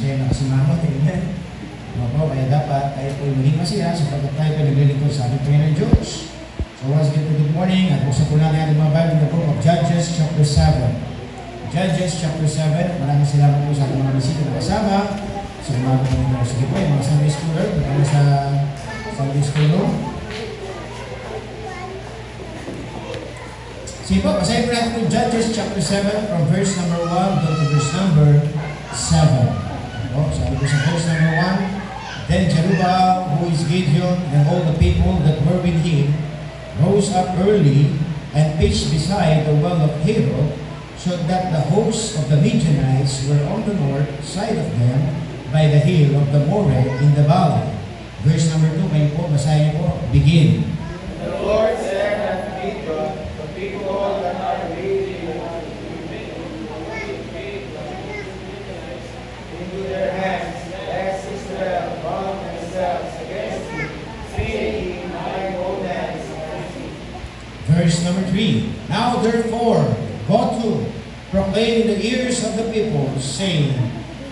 siya nakasimangot. Amen. Opo, kaya dapat tayo po maging masaya sapagkat tayo po naglilingkod sa ating Panginoon Diyos. So once again, good morning. At buksan po natin ang mga Bible in the book of Judges chapter 7. Judges chapter 7. Maraming salamat po sa ating mga bisita na kasama. Sa mga Panginoon. Sige po, yung mga Sunday schooler. Kaya sa Sunday school room. Sige po, basahin po natin po Judges chapter 7 from verse number 1 down to verse number 7. O, sabi ko sa verse number 1, Then Jerubbaal, who is Gideon, and all the people that were with him, rose up early and pitched beside the well of Hero, so that the hosts of the Midianites were on the north side of them by the hill of the Moreh in the valley. Verse number 2, kayo po, basahin po, begin. The Lord said unto Gideon, the people that are leading into their hands, lest Israel bound themselves against you, seeing my boldness. Verse number 3, Now therefore, go to, proclaim in the ears of the people, saying,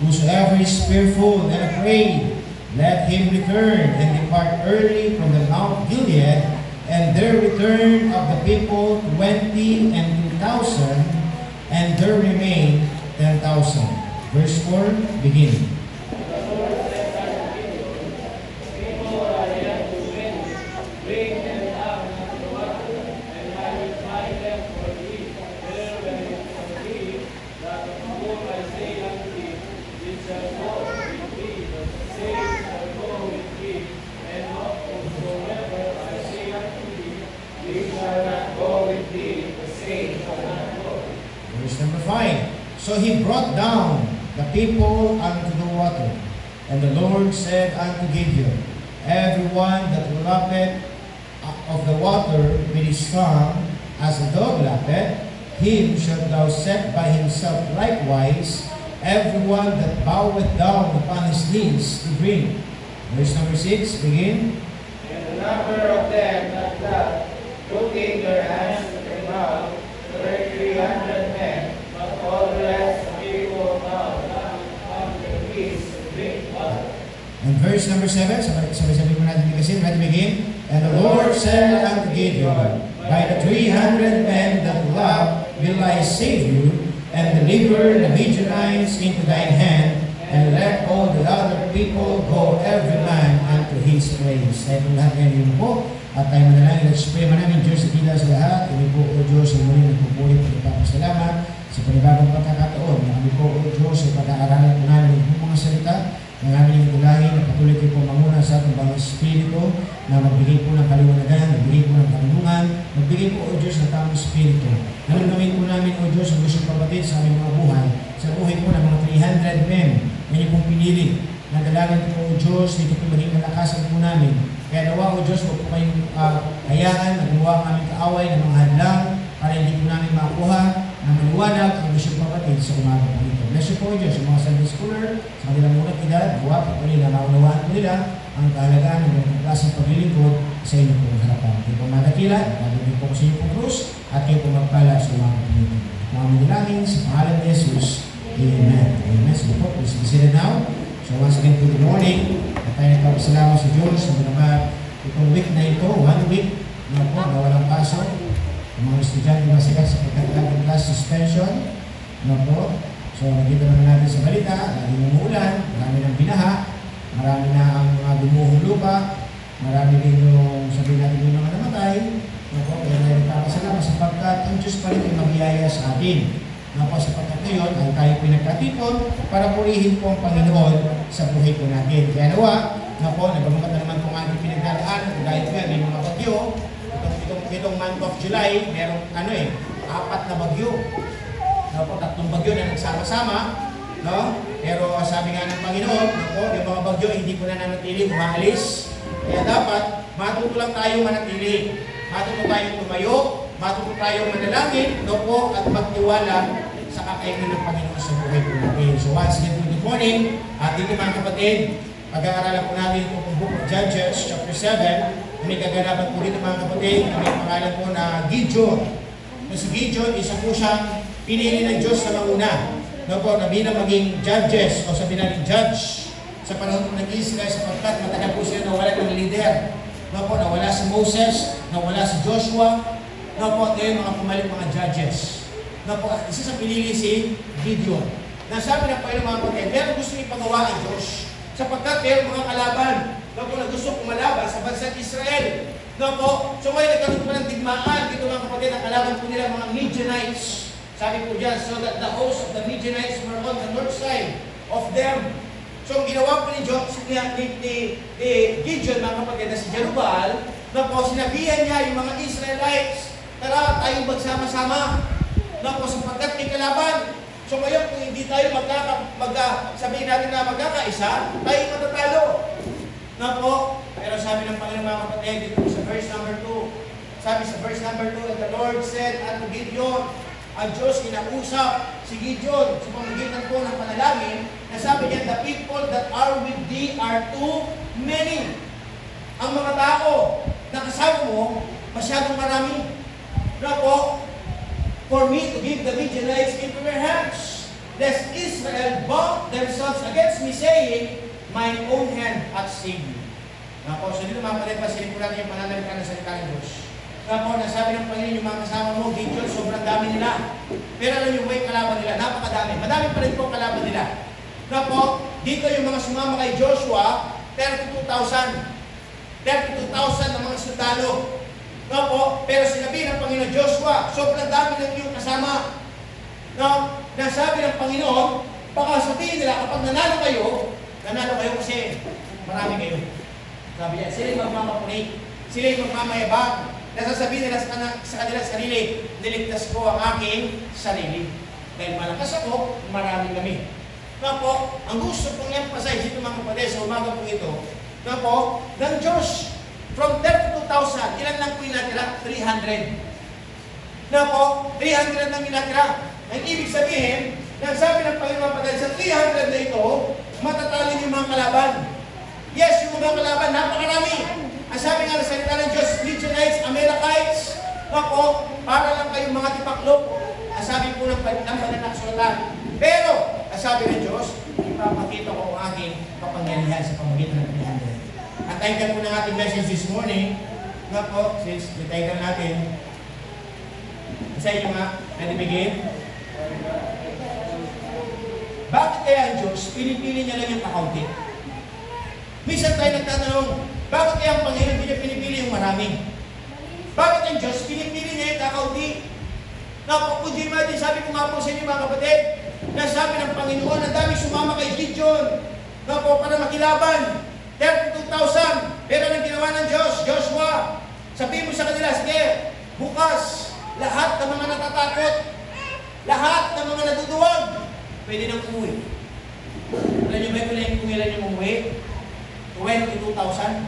Whosoever is fearful and afraid, let him return and depart early from the Mount Gilead, and there return of the people 20 and 2,000, and there remain 10,000. Verse 4, begin. Verse number 5. So he brought down the people unto the water, and the Lord said unto Gideon, Everyone that lappeth of the water with his tongue, as a dog lappeth, him shalt thou set by himself likewise, everyone that boweth down upon his knees to drink. Verse number 6, begin. And the number of them that lapped, looking their hands to their mouth, were 300 men, but all the rest of the people bowed down upon their knees to drink water. And verse number 7, sabi mo natin kasi, ready begin. And the Lord said unto Gideon, By the 300 men that lap will I save you, and deliver the Midianites into thine hand, and let all the other people go every man unto his place. Tayo po lahat ngayon po, at tayo manalangin at suprema namin, Diyos at tila sa lahat. Kami po, O Diyos, ang muli nagpupulit at ipapasalamat sa panibagong pagkakataon. Kami po, O Diyos, ay pag-aaralan po namin ang mga salita ng aming itulahin na patuloy kayo po manguna sa ating mga Espiritu na magbigay po ng kaliwanagan, magbigay po ng karunungan, magbigay po, O Diyos, ng tamang Espiritu. Namin po namin, O Diyos, ang gusto pabatid sa aming mga buhay, sa buhay po ng mga 300 men na inyo pong pinili. Nadalagan po, O Diyos, dito po maging kalakasan po namin. Kaya nawa, O Diyos, huwag po kayong hayaan na gumawa ang aming kaaway ng mga hadlang para hindi po namin makuha na maliwanag ang gusto pabatid sa umaga po ito. Bless you po, O Diyos, yung mga Sunday schooler, sa kanilang munang edad, gawa po nila, maunawaan po nila ang kahalagaan ng mga klaseng paglilingkod sa inyo po ng harapan. Kayo po madakila, nagagawin po sa inyo po krus, at kayo po magpala sa umaga po ito. Mga manilangin sa pangalan ni Jesus. Amen. Amen. So po, please be seated now. So once again, good morning. At tayo nagpapasalamat sa Diyos na naman itong week na ito, 1 week na po, na walang pasok. Ang mga estudyante na sila sa pagkakalang class suspension. No po. So nakita naman natin sa balita, lagi umuulan, marami ng binaha, marami na ang mga gumuhong lupa, marami din yung sabihin natin yung mga namatay. No po, kaya tayo nagpapasalamat sapagkat ang Diyos pa rin ay magyaya sa atin. No po, sapagkat ngayon ay tayo pinagkatipon para purihin po ang Panginoon sa buhay po natin. Kaya nawa, no po, nagbamukat na naman po ang ating pinagdadaan, dahil nga may mga bagyo. Itong month of July, merong 4 na bagyo. No po, 3 bagyo na nagsama-sama, no? Pero sabi nga ng Panginoon, no po, yung mga bagyo hindi po na nanatili, umaalis. Kaya dapat matuto lang tayo manatili. Matuto tayong tumayo, matuto tayong manalangin, no po, at magtiwala sa kakainin ng Panginoon sa buhay po natin. So once again, good morning. At dito mga kapatid, pag-aaralan po natin itong book of Judges, chapter 7. May kaganapan po dito mga kapatid. May pangalan po na Gideon. Si Gideon, isa po siyang pinili ng Diyos na manguna. no po, na bilang maging judges, o sabi natin judge, sa panahon ng Israel, sapagkat matagal po sila nawala ng leader. No po, nawala si Moses, nawala si Joshua, no po, ngayon mga pumalit mga judges. No po, isa sa pinili si Gideon. Nasabi ng Panginoon mga kapatid, meron gusto ipagawa ang Diyos, sapagkat meron mga kalaban, no po, na gusto pumalaban sa bansang Israel. No po, so ngayon nagkaroon po ng digmaan, dito mga kapatid, ang kalaban po nila mga Midianites. Sabi po dyan, so that the host of the Midianites were on the north side of them. So ang ginawa po ni Gideon, mga kapatid, na si Jerubbaal, na po, sinabihan niya yung mga Israelites, tara, tayong magsama-sama, na po, sapagkat may kalaban. So ngayon, kung hindi tayo sabihin natin na magkakaisa, tayo matatalo. Na po, pero sabi ng Panginoon mga kapatid, dito sa verse number 2, sabi sa verse number 2, and the Lord said unto Gideon, ang Diyos kinausap si Gideon sa pamamagitan po ng panalangin, na sabi niya, the people that are with thee are too many. Ang mga tao na kasama mo, masyadong marami. Na po, for me to give the Midianites into their hands, lest Israel bow themselves against me, saying, mine own hand hath saved me. Na po, so dito mga kapatid, pasilip po natin yung pananalitan ng salita ng Diyos. Na po, nasabi ng Panginoon yung mga kasama mo, Gideon, sobrang dami nila. Pero alam yung way kalaban nila, napakadami. Madami pa rin po kalaban nila. Na po, dito yung mga sumama kay Joshua, 32,000. 32,000 ng mga sundalo. Na po, pero sinabi ng Panginoon, Joshua, sobrang dami ng iyong kasama. Na, nasabi ng Panginoon, baka sabihin nila, kapag nanalo kayo kasi marami kayo. Sabi niya, sila yung magmamapunit, sila yung magmamayabang. Nasasabihin nila sa kanilang sarili, niligtas ko ang aking sarili. Dahil malakas ako, marami kami. Na po, ang gusto kong emphasize dito mga kapatid sa umaga po ito, na po, ng Diyos, from 32,000, ilan lang po yung natira? 300. Na po, 300 lang yung natira. Ang ibig sabihin, sabi ng Panginoon kapatid, sa 300 na ito, matatalin yung mga kalaban. Yes, yung mga kalaban, napakarami. Ang sabi nga ng salita ng Diyos, Midianites, Amalekites, ako, para lang kayong mga tipaklop. Ang sabi po ng pananaksulatan. Pero, ang sabi ng Diyos, ipapakita ko ang aking kapangyarihan sa pamagitan ng 300. Ang title po ng ating message this morning, nga po, since the title natin, sa inyo nga, ready begin? Bakit kaya ang Diyos, pinipili niya lang yung kakaunti? Minsan tayo nagtatanong, bakit kaya ang Panginoon hindi niya pinipili yung marami? Bakit ang Diyos pinipili niya yung kakaunti? Kung di imagine, sabi ko nga po sa inyo mga kapatid, na sabi ng Panginoon, ang dami sumama kay Gideon, na po para makilaban, 32,000. Pero ang ginawa ng Diyos, Joshua, sabihin mo sa kanila, sige, bukas, lahat ng mga natatakot, lahat ng mga natutuwag, pwede nang umuwi. Alam niyo ba kung ilan yung umuwi? 22,000.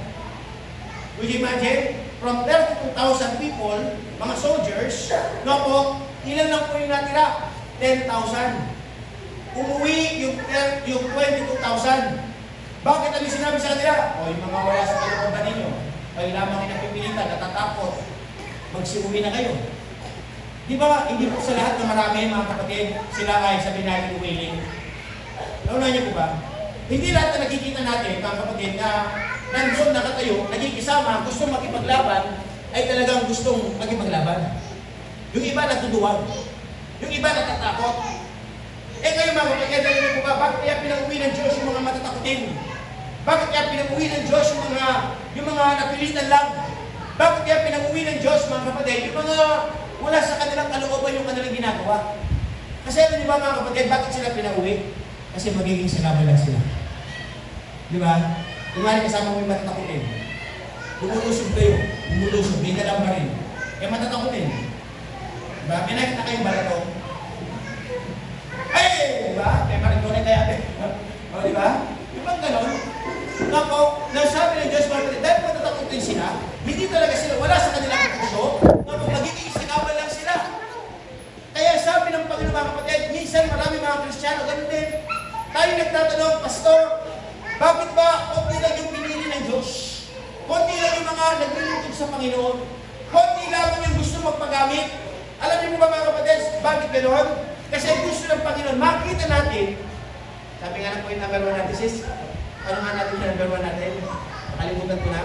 Would you imagine? From 32,000 people, mga soldiers, no po, ilan lang po yung natira? 10,000. Umuwi yung 22,000. Bakit ano sinabi sa kanila? O yung mga wala sa kalooban ninyo, kayo lamang inapipilitan, natatakot, magsiuwi na kayo. Di ba, hindi po sa lahat na marami, mga kapatid, sila ay sabi natin willing. Naunahan niyo po ba? Hindi lahat na nakikita natin, mga kapatid, na nandun nakatayo, nagkikisama, gustong makipaglaban, ay talagang gustong makipaglaban. Yung iba natuduwag. Yung iba natatakot. Eh ngayon mga kapatid, alam niyo po ba, bakit kaya pinag-uwi ng Diyos yung mga matatakutin? Bakit kaya pinag-uwi ng Diyos yung mga napilitan lang? Bakit kaya pinag-uwi ng Diyos, mga kapatid, yung mga wala sa kanilang kalooban yung kanilang ginagawa? Kasi alam niyo ba mga kapatid, bakit sila pinag-uwi? Kasi magiging sinama lang sila. Di ba? Kumari kasama mo yung matatakutin. Lumulusog kayo. Lumulusog. Hindi ka lang pa rin. Kaya matatakutin. Diba? May nakita kayong balatong. Ay! Diba? May maritonin tayo. O, diba? Diba ganon? Napo, nasabi ng Diyos, dahil matatakutin sila, hindi talaga sila, wala sa kanilang puso, napo, magiging sinama lang sila. Kaya sabi ng Panginoon mga kapatid, minsan marami mga Kristiyano, ganun din. Tayo nagtatanong, Pastor, bakit ba konti lang yung pinili ng Diyos? Konti lang yung mga naglilingkod sa Panginoon? Konti lang yung gusto magpagamit? Alam niyo ba mga kapatid, bakit ganoon? Kasi gusto ng Panginoon, makita natin, sabi nga ng point number 1 natin, sis, ano nga natin yung number 1 natin? Nakalimutan ko na.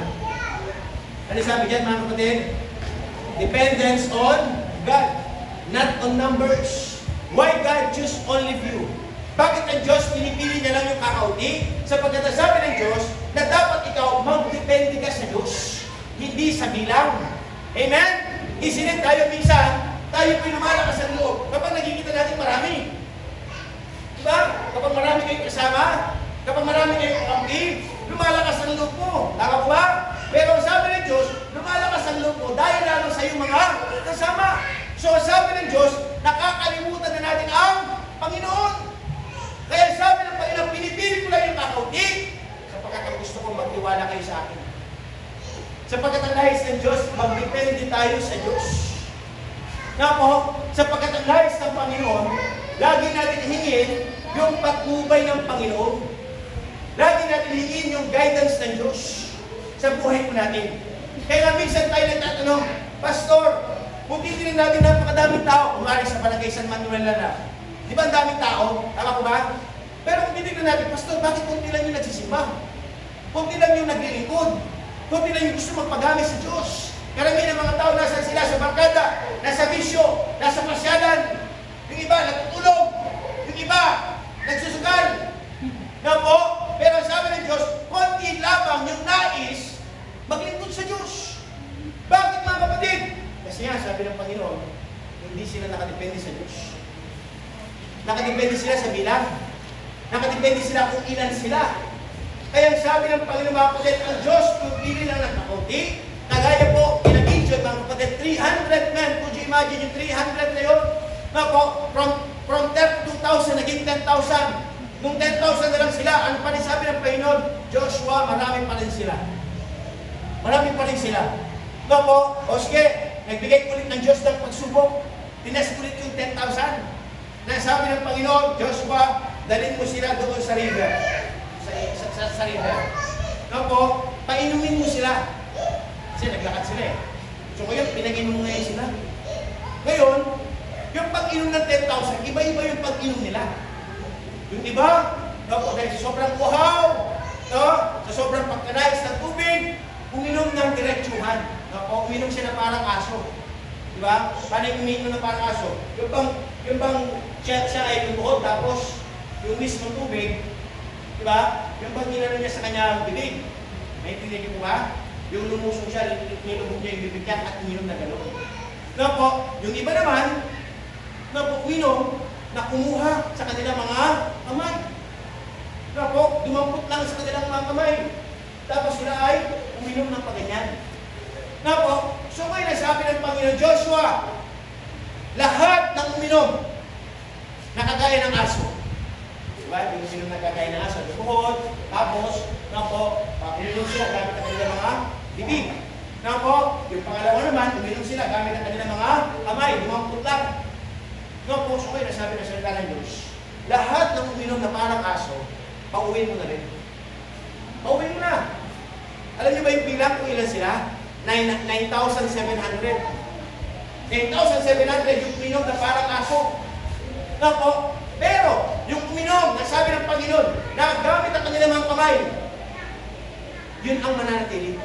Ano sabi dyan, mga kapatid? Dependence on God, not on numbers. Why God choose only few? Bakit ang Diyos pinipili niya lang yung kakaunti? Sapagkat sabi ng Diyos na dapat ikaw magdepende ka sa Diyos, hindi sa bilang. Amen? Isinin tayo minsan, tayo po'y lumalakas ang loob kapag nakikita natin marami. Diba? Kapag marami kayong kasama, kapag marami kayong kakampi, lumalakas ang loob mo. Tama ko ba? Pero sabi ng Diyos, lumalakas ang loob mo dahil lalo sa iyong mga kasama. So sabi ng Diyos, nakakalimutan na natin ang Panginoon. Kaya sabi ng Panginoon, pinipili ko lang yung kakaunti sapagkat ang gusto kong magtiwala kayo sa akin. Sapagkat ang nais ng Diyos, magdepende tayo sa Diyos. Nga po, sapagkat ang nais ng Panginoon, lagi natin hingin yung patnubay ng Panginoon. Lagi natin hingin yung guidance ng Diyos sa buhay po natin. Kaya minsan tayo nagtatanong, Pastor, kung titignan natin napakadaming tao, kumari sa Barangay San Manuel na, di ba ang daming tao? Tama ko ba? Pero kung titignan natin, Pastor, bakit kunti lang yung nagsisimba? Kunti lang yung naglilingkod? Kunti lang yung gusto magpagamit sa Diyos? Karamihan ng mga tao, nasa sila sa barkada, nasa bisyo, nasa pasyalan. Yung iba, natutulog. Yung iba, nagsusugal. Na po, pero sabi ng Diyos, konti lamang yung nais maglingkod sa Diyos. Bakit mga kapatid? Kasi nga, sabi ng Panginoon, hindi sila nakadepende sa Diyos. Nakadepende sila sa bilang. Nakadepende sila kung ilan sila. Kaya sabi ng Panginoon mga kapatid, ang Diyos kung pili lang ng kakunti, kagaya po, in-Egypt mga kapatid, 300 men. Could you imagine yung 300 na yun? Na po, from 32,000 naging 10,000. Nung 10,000 na lang sila, ano pa rin sabi ng Panginoon? Joshua, marami pa rin sila. Marami pa rin sila. Na po, o sige, nagbigay ulit ng Diyos ng pagsubok. Tinest ulit yung 10,000. Na sabi ng Panginoon, Joshua, dalhin mo sila doon sa river. Sa river. Na po, painumin mo sila. Kasi naglakad sila eh. So ngayon, pinag-inom mo ngayon sila. Ngayon, yung pag-inom ng 10,000, iba-iba yung pag-inom nila. Yung iba, no, dahil sa sobrang uhaw, no, sa sobrang pagkanais ng tubig, uminom ng diretsuhan. No, uminom siya na parang aso. Diba? Paano yung uminom na parang aso? Yung bang siya ay lumuhod, tapos yung mismong tubig, diba? Yung bang ginano niya sa kanyang bibig. Naintindihan niyo po ba? Yung lumusong siya, nilubog niya yung bibig niya at uminom na gano'n. No po, yung iba naman, no po, uminom na kumuha sa kanilang mga kamay. No po, dumampot lang sa kanilang mga kamay. Tapos sila ay uminom ng paganyan. No po, so ngayon nasabi ng Panginoon, Joshua, lahat ng uminom nakagaya ng aso. Diba? Yung uminom nakagaya ng aso. Dubuhod, tapos, no po, uminom sila gamit ang kanilang mga bibig. No po, yung pangalawa naman, uminom sila gamit ang kanilang mga kamay, dumampot lang. No po, so ngayon nasabi ng salita ng Diyos, lahat ng uminom na parang aso, pauwiin mo na rin. Pauwiin mo na. Alam niyo ba yung bilang kung ilan sila? 9,700. 9,700 yung uminom na parang aso. No po, pero yung uminom, nasabi ng Panginoon, na gamit ang kanilang mga kamay, yun ang mananatili.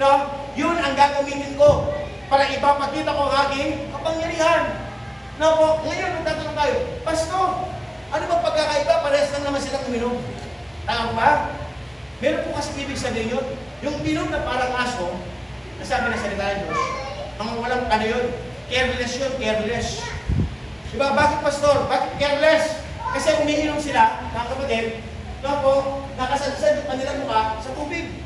No? Yun ang gagamitin ko para ipapakita ko ang aking kapangyarihan. No po, ngayon magtatanong tayo, Pastor, ano ba pagkakaiba? Parehas lang naman silang uminom. Tama ba? Meron po kasi ibig sabihin yun. Yung uminom na parang aso, nasabi na salita ng Diyos, ang walang ano yun, careless yun, careless. Diba? Bakit Pastor? Bakit careless? Kasi umiinom sila, mga kapatid, no po, nakasadsad yung kanilang mukha sa tubig.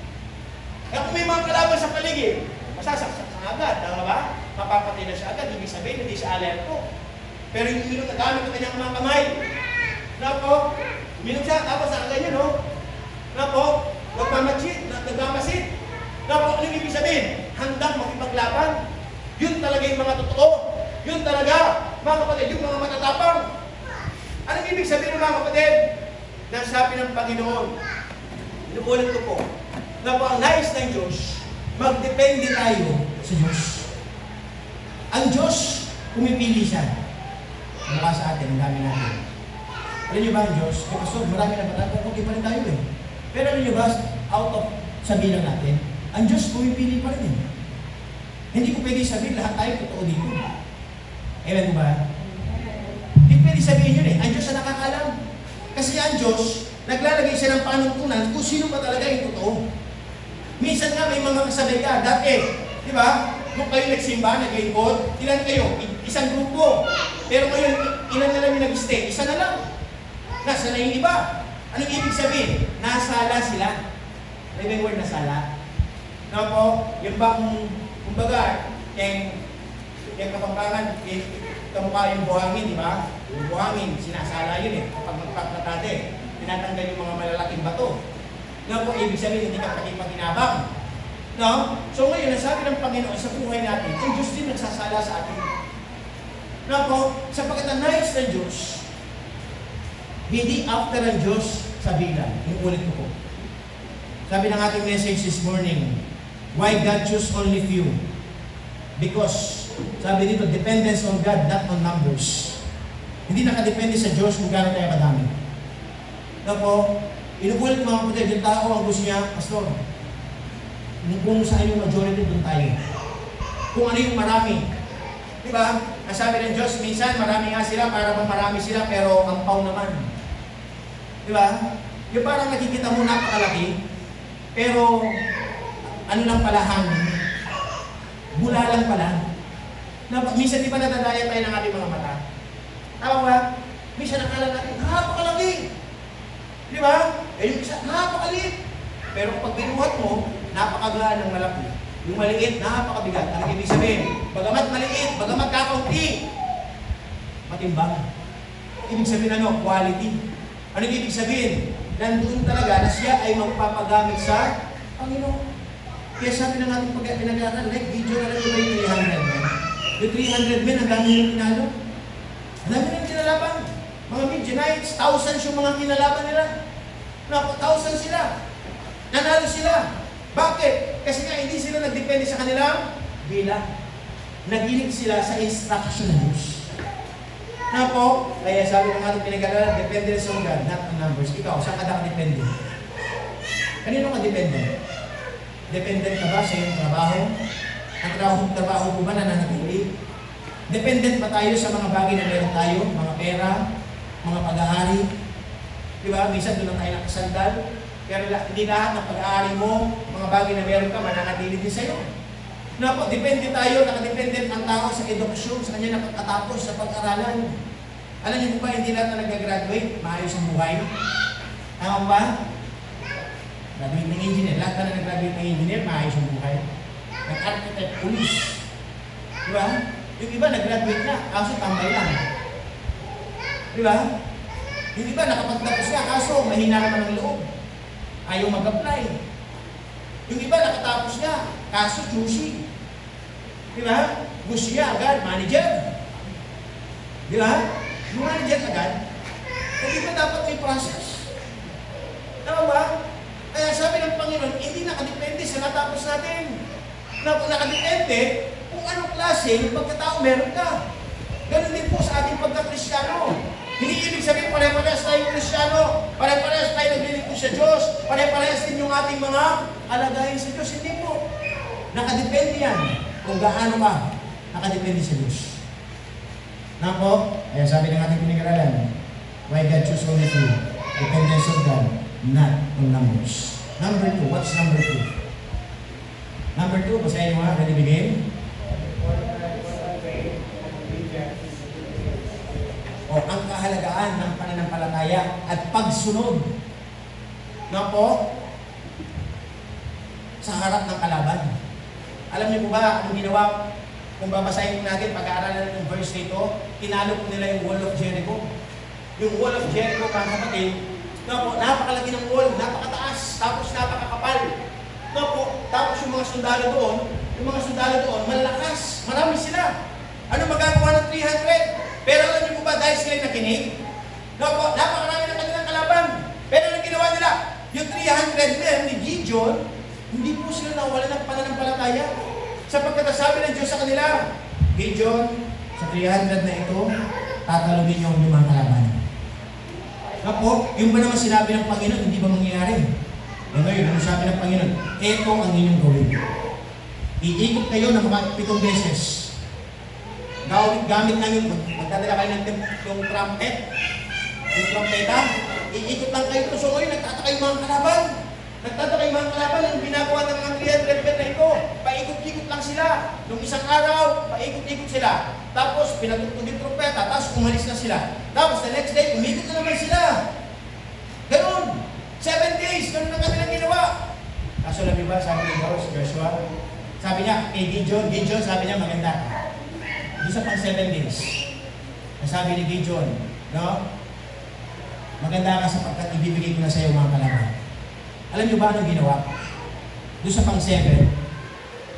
Kaya kung may mga kalaban sa paligid, masasaksak sa agad, tama ba? Mapapatay na siya agad, ibig sabihin, hindi siya alerto. Pero yung uminom na gamit ang kanyang mga kamay, na po, uminom siya, tapos nakaganyan, no? Na po, nagmamasid, na po, ano yung ibig sabihin? Handang makipaglaban. Yun talaga yung mga totoo. Yun talaga, mga kapatid, yung mga matatapang. Anong ibig sabihin ng mga kapatid? Nasabi ng Panginoon, inuulit ko po, na po ang nais ng Diyos, magdepende tayo sa Diyos. Ang Diyos, pumipili siya. mukha sa atin, ang dami natin. Alam niyo ba ang Diyos? Kaya pastor, marami na ba? Okay pa rin tayo eh. Pero alam niyo ba, out of sabihin natin, ang Diyos pumipili pa rin eh. Hindi ko pwede sabihin lahat tayo totoo dito. Amen ba? Hindi pwede sabihin yun eh. Ang Diyos na nakakalam. Kasi ang Diyos, naglalagay siya ng panuntunan kung sino ba talaga yung totoo. Minsan nga may mga kasabay ka, dati, di ba? Kung kayo nagsimba, nag-iikot, ilan kayo? Isang grupo. Pero ngayon, ilan na lang yung nag-stay? Isa na lang. Nasa na yung iba. Anong ibig sabihin? Nasala sila. May may word nasala. No po, yung bang, kumbaga, yung kapampangan, kamukha yung buhangin, di ba? Yung buhangin, sinasala yun eh. Kapag magpapatate, tinatanggal yung mga malalaking bato. No po, ibig sabihin, hindi ka pakipaginabang. No? So ngayon, nasabi ng Panginoon sa buhay natin, ang Diyos din nagsasala sa atin. No po, sapagkat ang nais ng Diyos, hindi after ang Diyos sa bilang. Inuulit ko po. Sabi ng ating message this morning, why God choose only few? Because, sabi dito, dependence on God, not on numbers. Hindi nakadepende sa Diyos kung gano'n tayo kadami. No po, inuulit mga kapatid, yung tao ang gusto niya, pastor, kung saan yung majority, doon tayo. Kung ano yung marami. Diba? Ang sabi ng Diyos, minsan marami nga sila, para bang marami sila, pero ang pau naman. Diba? Yung parang nakikita mo napakalaki, pero ano lang pala hangin? Bula lang pala. Minsan di ba natadaya tayo ng ating mga mata? Tama ba? Minsan nakala natin, napakalaki. Di ba? Eh yung isa, napakaliit. Pero pag binuhat mo, napakagaan ng malaki. Yung maliit, napakabigat. Ano ibig sabihin? Bagamat maliit, bagamat kakaunti, matimbang. Ibig sabihin ano? Quality. Ano ibig sabihin? Nandun talaga na siya ay magpapagamit sa Panginoon. Kaya sabi na natin pag pinag-aaral, like video na lang yung 300 men. Yung 300 men, ang dami yung pinalo. Ang dami yung kinalaban. Mga Midianites, thousands yung mga kinalaban nila. Thousands sila. Nanalo sila. Bakit? Kasi nga hindi sila nagdepende sa kanilang bilang. Nagilig sila sa instruction ng Diyos. Na po, kaya sabi ng ating pinag-aaral, dependence on God, not on numbers. Ikaw, saan ka nakadepende? Kanino ka depende? Dependent ka ba sa iyong trabaho? Ang trabaho mo ba nananatili? Dependent ba tayo sa mga bagay na meron tayo? Mga pera, mga pag-aari? Diba? Minsan doon lang tayo nakasandal. Pero hindi lahat ng pag-aari mo, mga bagay na meron ka, mananatili din sa'yo. No, depende tayo, nakadependent ang tao sa edukasyon, sa kanya nakatapos sa pag-aralan. Alam niyo ba, hindi lahat na nag-graduate, maayos ang buhay? Tama ba? Graduate ng engineer, lahat na nag-graduate ng engineer, maayos ang buhay. Nag-architect, police. Diba? Yung iba nag-graduate na, kaso tambay lang. Diba? Yung iba nakapagtapos na, kaso mahina naman ang loob. Ayaw mag-apply. Yung iba nakatapos na, kaso choosy. Diba? Gusto niya agad, manager. Diba? Yung manager agad, hindi ba dapat may process? Tama ba? Kaya sabi ng Panginoon, hindi nakadepende sa natapos natin. Nakadepende kung anong klase pagkatao meron ka. Ganun din po sa ating pagka-Kristiyano. Hindi ibig sabihin pare-parehas tayong Kristiyano, pare-parehas tayo naglilingkod sa Diyos, pare-parehas din yung ating mga alagayin sa Diyos. Hindi po. Nakadepende yan kung gaano ka nakadepende sa Diyos. Na po, kaya sabi ng ating pinag-aralan, why God choose only few? Dependence on God, not on numbers. Number 2, what's number 2? Number 2, basahin mo ha, ready begin? O ang kahalagaan ng pananampalataya at pagsunod na po sa harap ng kalaban. Alam niyo po ba ang ginawa? Kung babasahin natin, pag-aaralan ng verse nito, tinalo po nila yung Wall of Jericho. Yung Wall of Jericho, mga kapatid, napakalaki ng wall, napakataas, tapos napakakapal. Tapos yung mga sundalo doon, malakas, marami sila. Ano magagawa ng 300? Pero alam niyo po ba, dahil sila nakinig? Napakarami ng kanilang kalaban. Pero anong ginawa nila? Yung 300 men ni Gideon, hindi po sila nawala ng pananampalataya. Sapagkat sabi ng Diyos sa kanila, Gideon, sa 300 na ito, tatalunin niyo ang mga kalaban. Ako, yung ba naman sinabi ng Panginoon, hindi ba mangyayari? E ngayon, yung sabi ng Panginoon, ito ang inyong gawin. Iikot kayo ng mga 7 beses. Gamit lang yung, magdadala kayo ng yung trumpet, yung trumpeta, iikot lang kayo. So ngayon, nagtataka yung mga kalaban. Nagtataka yung mga kalaban, yung ginagawa ng mga 300 men na ito, paikot-ikot lang sila. Nung isang araw, paikot-ikot sila. Tapos, pinatugtog yung trumpeta, tapos umalis na sila. Tapos, the next day, umikot na naman sila. Ganun. 7 days, ganun na kanilang ginawa. Kaso lang ba, sabi ni Joshua, sabi niya, kay Gideon, sabi niya, maganda. Doon sa pang 7 days, sabi ni Gideon, no? Maganda ka sapagkat ibibigay ko na sa iyo mga kalaban. Alam niyo ba anong ginawa? Doon sa pang 7,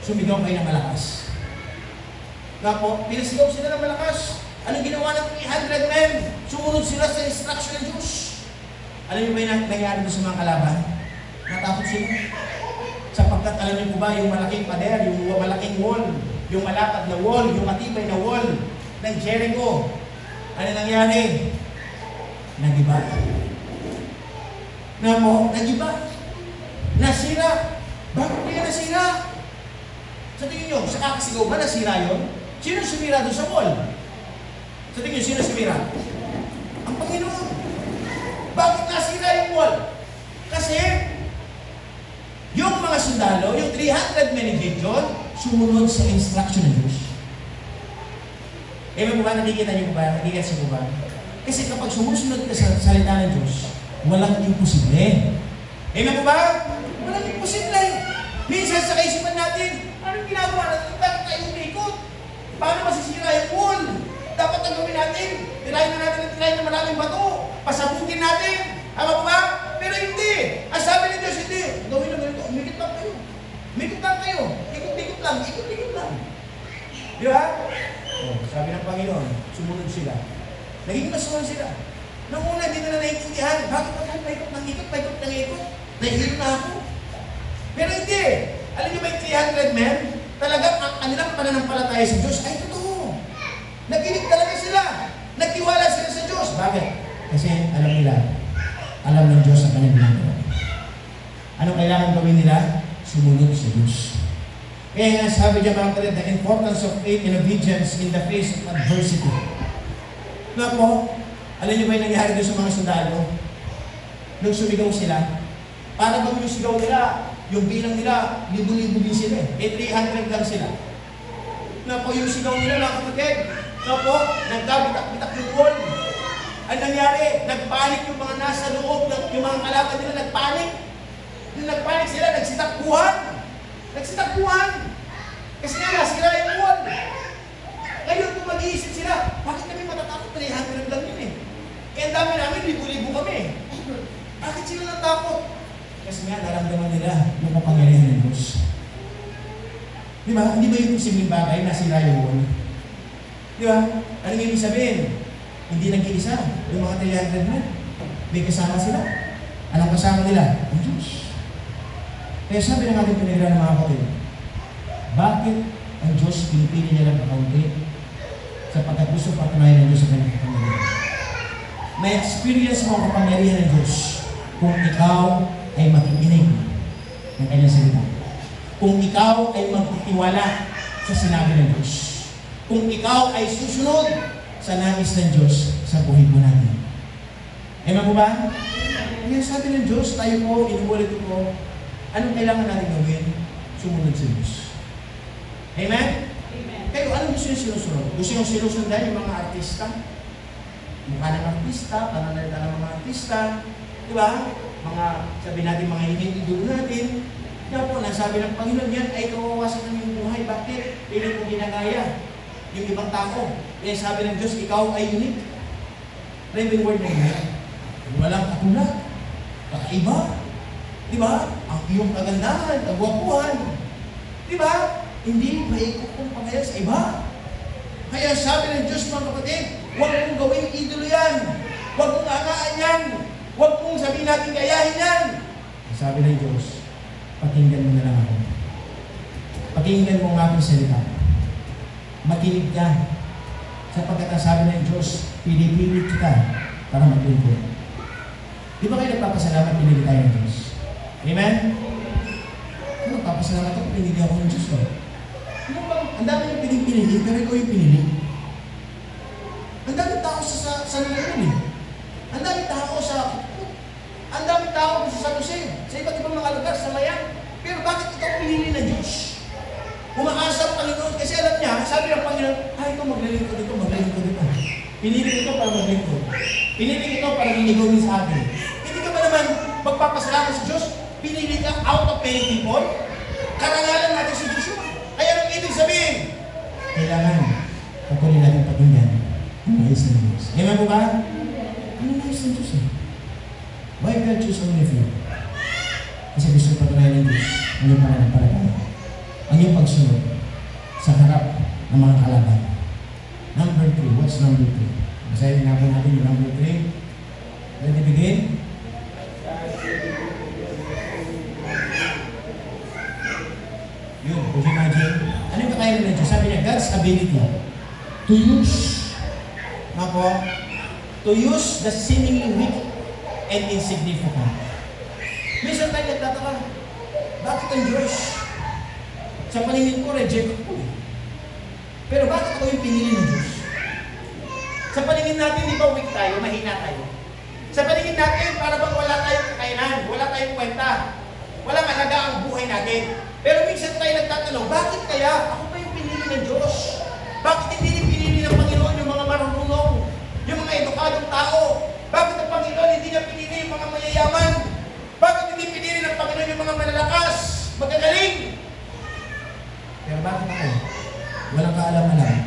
sumigaw kayo ng malakas. Ngapo, pinasigaw sila ng malakas. Anong ginawa ng 300 men? Sumunod sila sa instruction ng Diyos. Alam niyo ba yung nangyari doon sa mga kalaban? Natakot sila. Sapagkat alam niyo po ba yung malaking pader, yung malaking wall, yung malapad na wall, yung matibay na wall ng Jericho. Ano nangyari? Nagiba. Ngapo, nagiba. Nasira. Bakit kaya nasira? Sa tingin nyo, sa kakasigaw ba nasira yun? Sino sumira doon sa wall? Sa tingin nyo, sino sumira? Ang Panginoon. Bakit nasira yung wall? Kasi, yung mga sundalo, yung 300 men ni Gideon, sumunod sa instruction ng Diyos. Ewan mo ba, nakikita niyo ba? Nakikita mo ba? Kasi kapag sumusunod ka sa salita ng Diyos, walang imposible. Ewan mo ba? Walang imposible. Minsan sa kaisipan natin, anong ginagawa natin? Bakit tayo umikot? Paano masisira yung wall? Dapat ang gawin natin. Tirahin na natin ng maraming bato. Pasabutin natin. Ama ba? Pero hindi. Ang sabi ng Diyos, hindi. Gawin na ganito. Umikot lang kayo. Umikot lang kayo. Ikot-ikot lang. Ikot-ikot lang. Di ba? Oh, sabi ng Panginoon, sumunod sila. Naging masuhan sila. Nung una, hindi na naiintindihan. Bakit ba tayo paikot ng ikot? Paikot ng ikot? Nahihilo na ako. Pero hindi. Alam niyo ba yung 300 men? Talagang ang kanilang pananampalataya sa Diyos ay totoo. Naginig talaga sila. Nagtiwala sila sa Diyos. Bakit? Kasi alam nila, alam ng Diyos ang kanyang ginagawa. Ano kailangan gawin nila? Sumunod sa Diyos. Kaya nga sabi niya mga kapatid, the importance of faith and obedience in the face of adversity. Nga po, alam niyo ba yung nangyari doon sa mga sundalo? Nung sumigaw sila, para bang yung sigaw nila, yung bilang nila, libo-libo din sila eh. 300 lang sila. Na po yung sigaw nila mga kapatid. Na po, nagkabitak-bitak yung wall. Ang nangyari, nagpanik yung mga nasa loob, yung mga kalaban nila nagpanik. Nung nagpanik sila, nagsitakbuhan. Nagsitakbuhan. Kasi nga, nasira yung wall. Ngayon, kung mag-iisip sila, bakit kami matatakot? 300 lang yun eh. Kaya ang dami namin, libo-libo kami. Bakit sila natakot? Kasi nga, naramdaman nila yung kapangyarihan ng Diyos. Di ba? Hindi ba yung posibleng bagay na sila yung wall? Di ba? Ano yung ibig sabihin? Hindi nag-iisa. Yung mga 300 na. May kasama sila. Anong kasama nila? Ang Diyos. Kaya sabi ng ating pinagdala ng mga kapatid, bakit ang Diyos pinipili niya lang kaunti? Sapagkat gusto patunayan ng Diyos sa kanyang kapangyarihan. May experience mo ang kapangyarihan ng Diyos kung ikaw ay makikinig ng kanyang salita. Kung ikaw ay magtitiwala sa sinabi ng Diyos. Kung ikaw ay susunod sa nais ng Diyos sa buhay mo natin. Amen po ba? Kaya sabi ng Diyos, tayo po, inuulit ko, anong kailangan natin gawin? Sumunod sa Diyos. Amen? Amen. Kayo, anong gusto yung sinusunod? Gusto yung sinusundan yung mga artista? Mukha ng artista, pananalita ng mga artista, di ba? Mga, sabi natin, mga hinihintidul natin. Kaya po, nasabi ng Panginoon, yan ay kawawasan ng iyong buhay. Bakit? Piling mo ginagaya yung ibang tao. Kaya sabi ng Diyos, ikaw ay unique. Remember word na yun. Walang katulad. Kakaiba. Di ba? Ang iyong kagandahan, kagwapuhan. Di ba? Hindi maikot kong pangayag sa iba. Kaya sabi ng Diyos, mga kapatid, huwag mong gawing idolo yan. Huwag mong angaan yan. Huwag mong sabihin natin gayahin yan. Sabi ng Diyos, pakinggan mo na lang ako. Pakinggan mo ang aking salita. Makinig ka. Sapagkat ang sabi ng Diyos, Pinipilit kita para maglingkod. Di ba kayo nagpapasalamat pinili tayo ng Diyos? Amen? Ano, nagpapasalamat ako, pinili ako ng Diyos. Ano ba? Ang dami yung pinipili, pero ikaw yung pinili. Ang daming tao sa nilagay eh. Ang daming tao sa San Jose, sa iba't ibang mga lugar, sa Mayan. Pero bakit ikaw pinili ng Diyos? Umaasa ang Panginoon kasi alam niya, sabi ng Panginoon, ito maglilingkod dito, maglilingkod dito. Pinili ito para maglingkod. Pinili ito para ginigawin sa akin. Hindi ka ba naman magpapasalamat sa Diyos? Pinili ka out of many people? Karangalan natin sa Diyos yun. Kaya ang ibig sabihin, kailangan patuloy natin pakinggan ang nais ng Diyos. Amen po ba? Ano nais ng Diyos eh? Why God choose only few? Kasi gusto patunayan ng Diyos ang iyong pananampalataya. Ang iyong pagsunod sa harap ng mga kalaban. Number 3. What's number 3? Basahin nga po natin yung number 3. Ready begin? Yun, could you imagine? Ano yung kakayanan ng Diyos? Sabi niya, God's ability to use, to use the seemingly weak and insignificant. Minsan tayo nagtataka, bakit ang Diyos? Sa paningin ko, reject ko eh. Pero bakit ako yung pinili ng Diyos? Sa paningin natin, di ba weak tayo, mahina tayo? Sa paningin natin, para bang wala tayong kakayanan, wala tayong kwenta, walang alaga ang buhay natin. Pero minsan tayo nagtatanong, bakit kaya ako pa yung pinili ng Diyos? Bakit hindi pinili ng Panginoon yung mga marunong, yung mga edukadong tao? Bakit ang Panginoon hindi niya pinili yung mga mayayaman? Bakit hindi pinili ng Panginoon yung mga malalakas, magagaling? Pero bakit ako? Walang kaalaman-alam.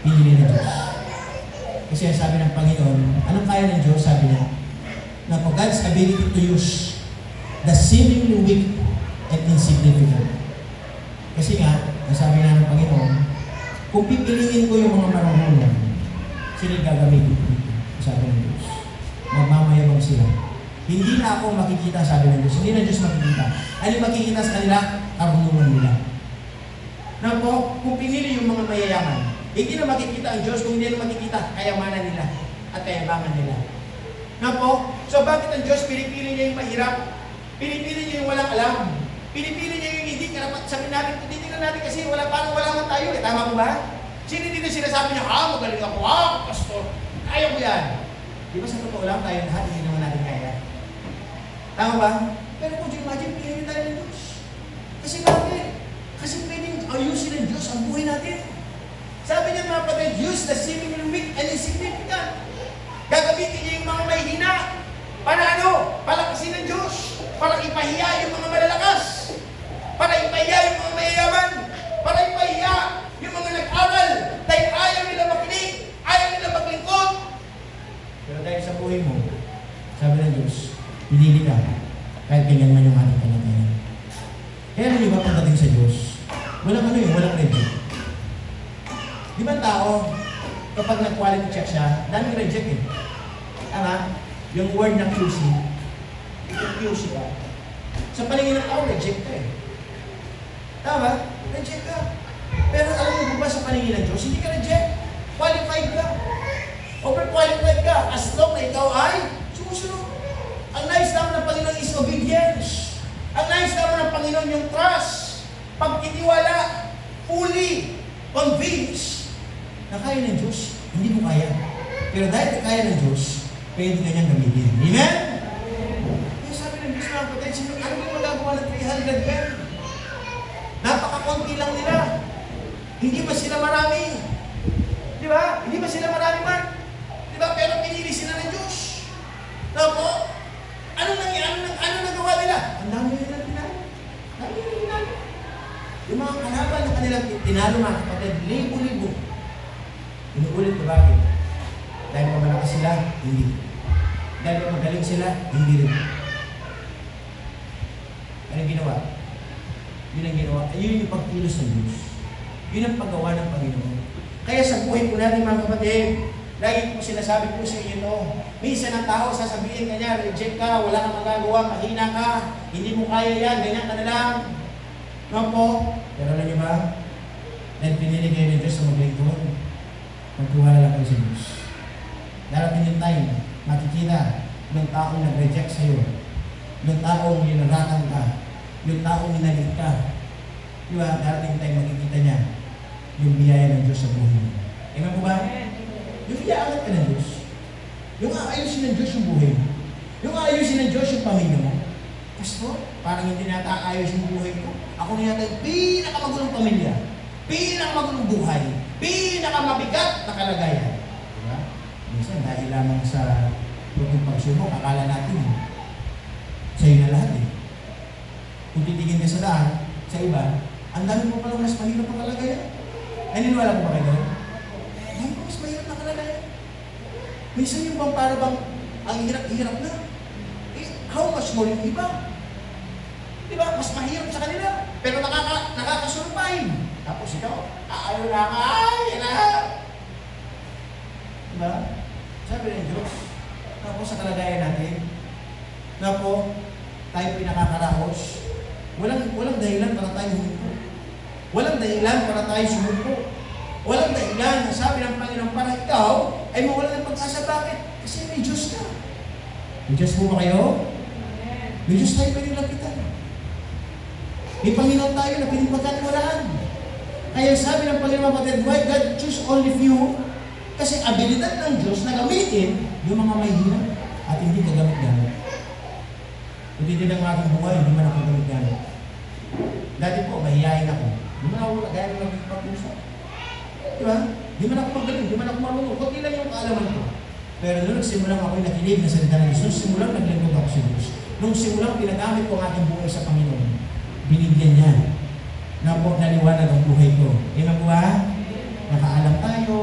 Pinili ng Diyos. Kasi sabi ng Panginoon, anong kaya ng Diyos? Sabi niya, na for God's ability to use the seemingly weak and insignificant. Kasi nga, sabi nga ng Panginoon, kung pipiliin ko yung mga marunong, sila gagamitin ko dito. Sabi ng Diyos. Magmamayabang sila. Hindi na ako makikita, sabi ng Diyos. Hindi na Diyos makikita. Ano makikita sa kanila? Karunungan nila. Na po, kung pinili yung mga mayayaman, hindi na makikita ang Diyos kung hindi na makikita kayamanan nila at kayabangan nila. Na po, so bakit ang Diyos pinipili niya yung mahirap? Pinipili niya yung walang alam. Pinipili niya yung hindi karapat. Sabi natin, titignan natin kasi wala man tayo. Eh, tama po ba? Sino dito sinasabi niya, magaling ako, pastor, kaya ko yan. Di ba sa totoo lang tayo lahat, hindi naman natin kaya. Tama ba? Pero kung imagine, pinili tayo ng Diyos. Kasi bakit? Kasi pwedeng ayusin ng Diyos ang buhay natin. Sabi niya mga kapatid, use the seemingly weak and insignificant. Gagamitin niya yung mga may hina. Para ano? Palakasin ng Diyos. Para ipahiya yung mga malalakas. Para ipahiya yung mga mayayaman. Para ipahiya yung mga nag-aral. Dahil ayaw nila makinig. Ayaw nila maglingkod. Pero dahil sa buhay mo, sabi ng Diyos, pinili ka. Kahit ganyan man yung ating panatayan. Kaya di ba pagdating sa Diyos, walang reject. Di ba tao, kapag nag-quality check siya, daming reject eh. Tama? Yung word na QC, yung QC ka. Sa paningin ng tao, reject ka eh. Tama? Reject ka. Pero alam mo ba sa paningin ng Diyos, hindi ka reject. Qualified ka. Overqualified ka. As long na ikaw ay sumusunod. Ang nais naman ng Panginoon is obedience. Ang nais naman ng Panginoon yung trust. Pagkitiwala. Fully convinced na kaya ng Diyos, hindi mo kaya. Pero dahil kaya ng Diyos, pwede ka niyang gamitin. Amen? Kaya sabi ng Diyos mga kapatid, ano yung magagawa ng 300 men? Napaka-konti lang nila. Hindi ba sila marami? Di ba? Hindi ba sila marami man? Di ba? Pero pinili sila ng Diyos. Napo, ano nagawa nila? Ang dami nila tinalo. Yung mga kalaban na kanilang tinalo mga kapatid, libo-libo. Inuulit ko bakit? Dahil kung malakas sila, hindi. Dahil kung magaling sila, hindi rin. Anong ginawa? Yun ang ginawa. Yun yung pagkilos ng Diyos. Yun ang paggawa ng Panginoon. Kaya sa buhay po natin mga kapatid, lagi po sinasabi po sa inyo, no? Minsan ang tao sasabihin kanya, reject ka, wala kang magagawa, mahina ka, hindi mo kaya yan, ganyan ka na lang. No po? Pero alam niyo ba? Dahil pinili kayo ng Diyos sa maglingkod. Magtiwala lang kayo sa Diyos. Darating yung time, makikita ng taong nag-reject sa'yo, ng taong linaratan ka, yung taong minalit ka. Di ba? Darating yung time, makikita niya yung biyaya ng Diyos sa buhay mo. Amen po ba? Yung iaangat ka ng Diyos. Yung aayusin ng Diyos yung buhay mo. Yung aayusin ng Diyos yung pamilya mo. Pastor, parang hindi nata aayos yung buhay ko. Ako na yata yung pinakamagulong pamilya, pinakamagulong buhay, pinakamabigat na kalagayan. Diba? Minsan, dahil lamang sa pagkong pagsubok, akala natin, sa'yo na lahat eh. Kung titigin ka sa daan, sa iba, ang dami mo palang mas mahirap na kalagayan. Naniniwala ko ba kayo? Ang dami mo mas mahirap na kalagayan. Minsan yung bang para bang ang hirap-hirap na. Eh, how much more yung iba? Diba? Mas mahirap sa kanila. Pero nakakasurvive. Tapos ikaw, ayaw na ka, diba? Sabi ng Diyos, na po sa kalagayan natin, na po, tayo pinakakaraos, walang dahilan para tayo huminto. Walang dahilan para tayo sumuko. Walang dahilan na sabi ng Panginoon para ikaw ay mawalan ng pag-asa. Bakit? Kasi may Diyos ka. May Diyos po ba kayo? May Diyos tayo pinilapitan. May Panginoon tayo na pinipagkatiwalaan. Kaya sabi ng Panginoon, kapatid, why God choose only few? Kasi abilidad ng Diyos na gamitin yung mga mahihirap at hindi kagamit-gamit. Kung titignan ng aking buhay, hindi man ako gamit-gamit. Dati po, mahihayin ako. Hindi man ako gaya ng nagpag-usap. Diba? Hindi man ako magaling, hindi man ako marunong. Kunti lang yung kaalaman ko. Pero nung nagsimulang ako'y nakinig na salita ng Diyos, nung simulang naglingkod ako sa Diyos, nung simulang pinagamit ko ang aking buhay sa Panginoon, binigyan niya na po naliwanag ang buhay ko. Amen po ba? Nakaalam tayo,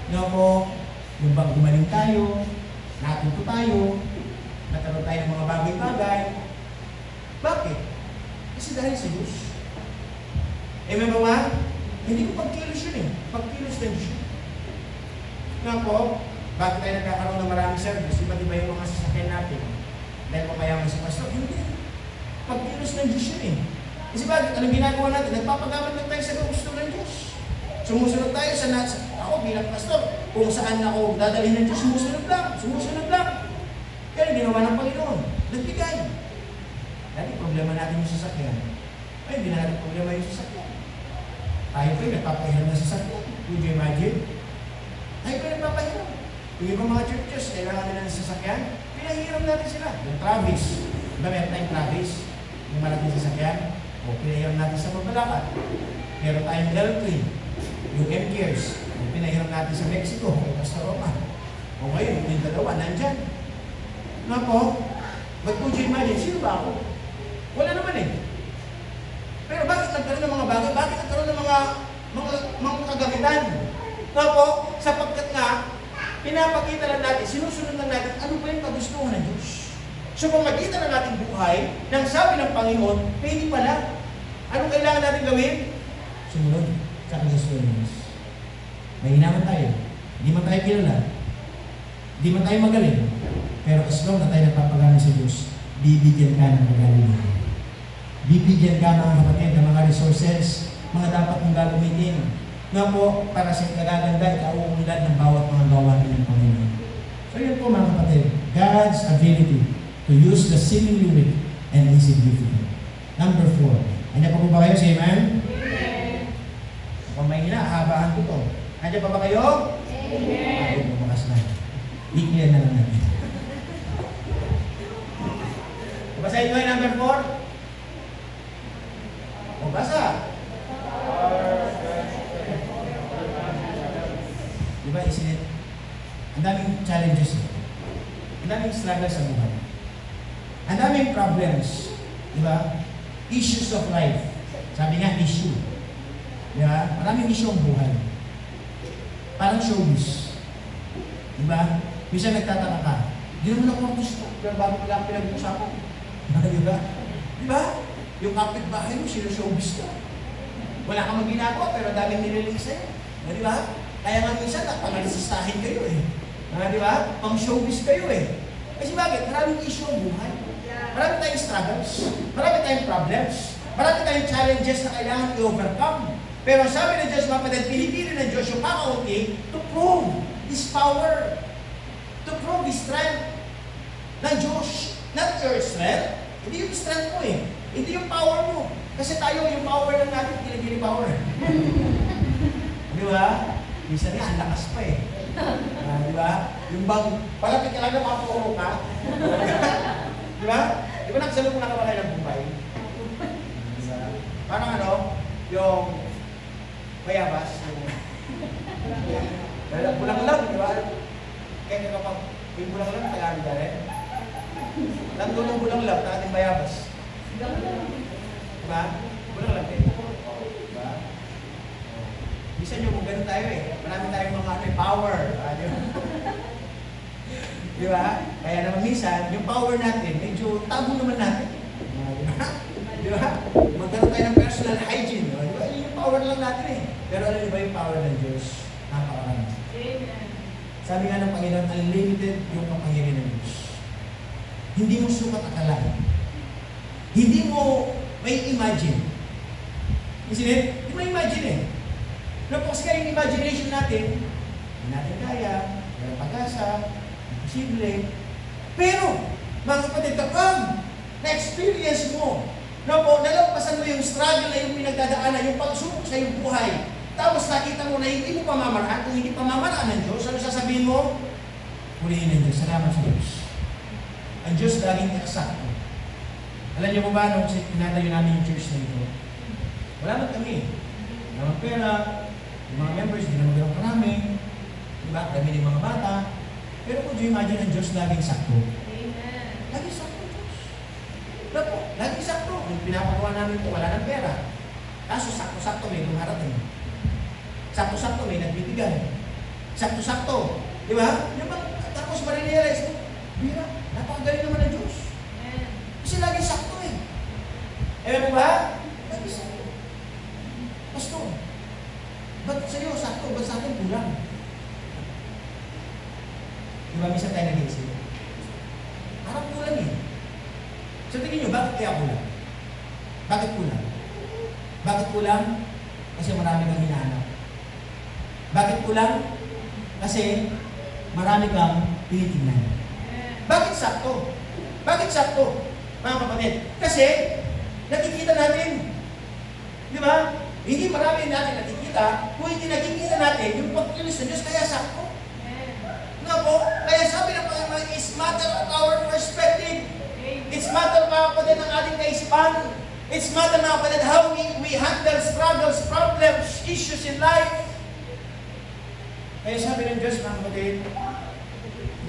na po, yung bang gumaling tayo, natuto tayo, nagkaroon tayo ng mga bagay-bagay. Bakit? Kasi dahil sa Diyos. Amen po ba? Hindi ko pagkilos yun eh. Pagkilos ng Diyos. Nga po, bakit tayo nagkakaroon ng maraming service? Iba't iba yung mga sasakyan natin. Dahil mapayaman si Pastor. Hindi. Pagkilos ng Diyos yun eh. Kasi bakit? Anong ginagawa natin? Nagpapagaman lang tayo sa gusto ng Diyos. Sumusunod tayo sa ako bilang pastor. Kung saan ako dadalhin ng Diyos, sumusunod lang. Sumusunod lang. Kaya ginawa ng Panginoon. Nagbigay. Dahil problema natin yung sasakyan. Ay, hindi natin problema yung sasakyan. Tayo po yung nagpapahiram ng sasakyan. Would you imagine? Tayo po yung nagpapahiram. Yung ibang mga churches, kailangan nila ng sasakyan, pinahiram natin sila. Yung Travis. Diba meron tayong Travis? Yung malaking sasakyan. O pinahiram natin sa Mabalacat. Meron tayong L3. Yung M-Cares. Yung pinahiram natin sa Mexico. O Pastor Roma. O ngayon, yung dalawa, nandyan. Nga po, but would you imagine, sino ba ako? Wala naman eh. Pero bakit nagkaroon ng mga bagay? Bakit nagkaroon ng mga kagamitan? Nga po, sapagkat nga, pinapakita lang natin, sinusunod lang natin, ano ba yung kagustuhan ng Diyos? So kung makita na natin buhay, nang sabi ng Panginoon, pwede pala. Anong kailangan natin gawin? Sumunod sa kagustuhan ng Diyos. Mahinaman tayo. Hindi man tayo kilala. Hindi man tayo magaling. Pero as long na tayo nagpapagana sa Diyos, bibigyan ka ng magaling. Bibigyan ka mga kapatid ng mga resources, mga dapat mong gagamitin. Nga po, para sa ikagaganda, ikauunlad ng bawat mga gawain ng Panginoon. So yun po mga kapatid, God's ability to use the seemingly weak and insignificant. Number 4. Andiyan pa po ba kayo? Say amen? Amen. Kung may hinahabahan ko to. Andiyan pa ba kayo? Amen. Ay, bumakas na. Iklian na lang natin. Basahin ko yung number 4. O basa. Diba, isn't it? Ang daming challenges. Ang daming struggles sa buhay. Ang daming problems. Diba? Issues of life. Sabi nga, issue. Diba? Maraming issue ang buhay. Parang showbiz. Diba? Minsan nagtataka ka. Di naman ako gusto. Pero bago lang pinag-uusapan. Diba? Diba? Yung kapitbahay mo, showbiz ka. Wala kang magginagawa, pero daming nililig sa'yo. Diba? Kaya nga minsan, pang-alisistahin kayo eh. Diba? Pang-showbiz kayo eh. Kasi bakit? Maraming issue ang buhay. Marami tayong struggles. Marami tayong problems. Marami tayong challenges na kailangan i-overcome. Pero sabi ng Diyos, mga kapatid, pinipili ng Diyos yung kakaunti to prove His power, to prove His strength ng Diyos. Not your strength. Hindi yung strength mo eh. Hindi yung power mo. Kasi tayo, yung power lang natin, pinagili power. Di ba? Minsan nga, ang lakas pa eh. Di ba? Yung bang, palapit ka lang na makapuro ka. Di ba? Di ba nagsalong na ka ng Bombay? Diba? Parang ano, yung bayabas, yung bulang lang, di ba? Kaya kapag yung bulang lang, Tagalog ka rin. Nandun ang bulang lang na ating bayabas. Diba? Bulang lang din. Diba? Bisa nyo kung ganun tayo eh. Marami tayong mga power. Diba? Diba? Kaya naman minsan, yung power natin, medyo tago naman natin. Diba? Diba? Magkaroon tayo ng personal hygiene. Diba? Yun yung power lang natin eh. Pero alam niyo ba yung power ng Diyos? Napakarami. Sabi nga ng Panginoon, unlimited yung kapangyarihan ng Diyos. Hindi mo sukat akalain. Hindi mo may imagine. Isn't it? Hindi mo imagine eh. Napos ka yung imagination natin, hindi natin kaya, walang pag-asa, imposible. Pero, mga kapatid, kapag na-experience mo, nalampasan mo yung struggle na yung pinagdadaanan, yung pagsubok sa iyong buhay, tapos nakita mo na hindi mo pamamaraan, kung hindi pamamaraan ng Diyos, ano sasabihin mo? Purihin ng Diyos. Salamat sa Diyos. Ang Diyos laging eksakto. Alam niyo po ba, nung pinatayo namin yung church na ito, wala man kami. Wala man pera, yung mga members, hindi naman ganun karami, diba? Dami ng mga bata. Pero kung you imagine, ang Diyos laging sakto. Amen. Laging sakto ang Diyos. Diba po? Laging sakto. Kung pinapagawa namin ito, wala ng pera. Kaso sakto-sakto may lumarating. Sakto-sakto may nagbibigay. Sakto-sakto. Diba? Tapos marirealize mo, bira, napakagaling naman ng Diyos. Kasi lagi sakto eh. Ewan mo ba? Lagi sakto. Pastor, ba't sa'yo sakto? Ba't sa akin kulang? Diba minsan tayo nag-iisip? Parang kulang eh. So tingin nyo, bakit kaya kulang? Bakit kulang? Bakit kulang? Kasi marami kang hinahanap. Bakit kulang? Kasi marami kang tinitingnan. Bakit sakto? Bakit sakto? Mga kapatid, kasi nakikita natin, di ba? Hindi marami natin nakikita, kung hindi nakikita natin yung pagkilos ng Diyos, kaya sakto. Nga po, kaya sabi ng Panginoon, it's matter of our perspective. It's matter, mga kapatid, ng ating kaisipan. It's matter, mga kapatid, how we handle struggles, problems, issues in life. Kaya sabi ng Diyos, mga kapatid,